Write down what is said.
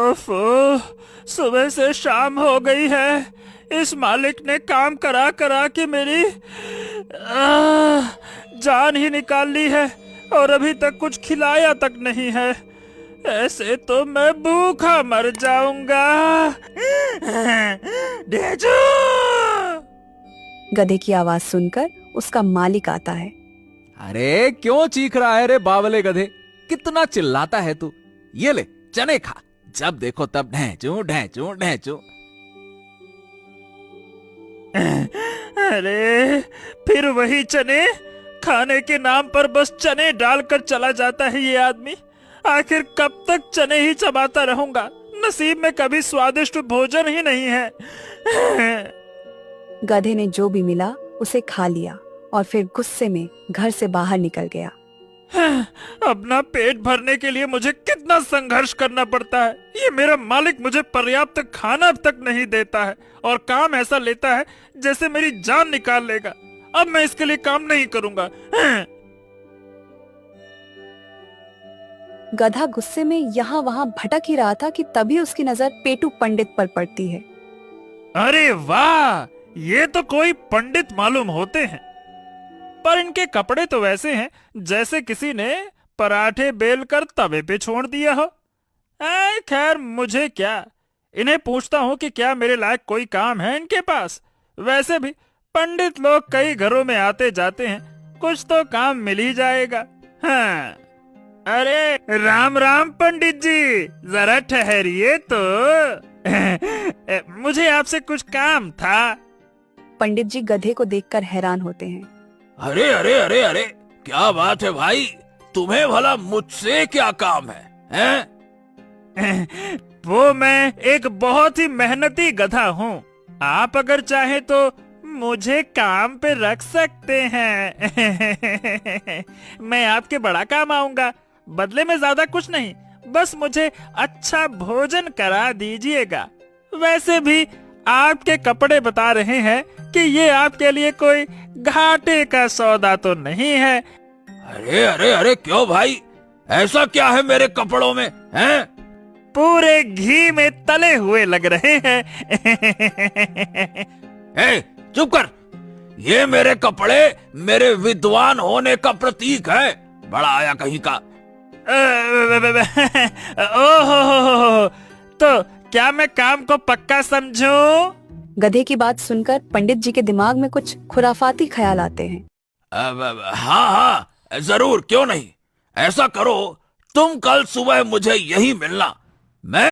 ओफो, सुबह से शाम हो गई है। इस मालिक ने काम करा करा के मेरी जान ही निकाल ली है और अभी तक कुछ खिलाया तक नहीं है। ऐसे तो मैं भूखा मर जाऊंगा। डेजू! गधे की आवाज सुनकर उसका मालिक आता है। अरे क्यों चीख रहा है रे बावले गधे, कितना चिल्लाता है तू। ये ले चने खा, जब देखो तब ढैंचू ढैंचू ढैंचू। अरे फिर वही चने, खाने के नाम पर बस चने डालकर चला जाता है ये आदमी। आखिर कब तक चने ही चबाता रहूंगा? नसीब में कभी स्वादिष्ट भोजन ही नहीं है। गधे ने जो भी मिला उसे खा लिया और फिर गुस्से में घर से बाहर निकल गया। अपना पेट भरने के लिए मुझे कितना संघर्ष करना पड़ता है। ये मेरा मालिक मुझे पर्याप्त खाना तक नहीं देता है और काम ऐसा लेता है जैसे मेरी जान निकाल लेगा। अब मैं इसके लिए काम नहीं करूंगा। गधा गुस्से में यहाँ वहाँ भटक ही रहा था कि तभी उसकी नजर पेटू पंडित पर पड़ती है। अरे वाह, ये तो कोई पंडित मालूम होते हैं, पर इनके कपड़े तो वैसे हैं जैसे किसी ने पराठे बेल कर तवे पे छोड़ दिया हो। खैर मुझे क्या, इन्हें पूछता हूँ कि क्या मेरे लायक कोई काम है इनके पास। वैसे भी पंडित लोग कई घरों में आते जाते हैं, कुछ तो काम मिल ही जाएगा। हाँ। अरे राम राम पंडित जी, जरा ठहरिए तो। मुझे आपसे कुछ काम था। पंडित जी गधे को देखकर हैरान होते हैं। अरे अरे अरे अरे, क्या बात है भाई, तुम्हें भला मुझसे क्या काम है, हैं? वो मैं एक बहुत ही मेहनती गधा हूँ। आप अगर चाहे तो मुझे काम पे रख सकते हैं। मैं आपके बड़ा काम आऊंगा, बदले में ज्यादा कुछ नहीं, बस मुझे अच्छा भोजन करा दीजिएगा। वैसे भी आपके कपड़े बता रहे हैं कि ये आपके लिए कोई घाटे का सौदा तो नहीं है। अरे अरे अरे, क्यों भाई, ऐसा क्या है मेरे कपड़ों में, हैं? पूरे घी में तले हुए लग रहे हैं। ए, चुप कर, ये मेरे कपड़े मेरे विद्वान होने का प्रतीक है, बड़ा आया कहीं का। ओहो, तो क्या मैं काम को पक्का समझूं? गधे की बात सुनकर पंडित जी के दिमाग में कुछ खुराफाती ख्याल आते हैं। हाँ हाँ जरूर, क्यों नहीं। ऐसा करो, तुम कल सुबह मुझे यही मिलना, मैं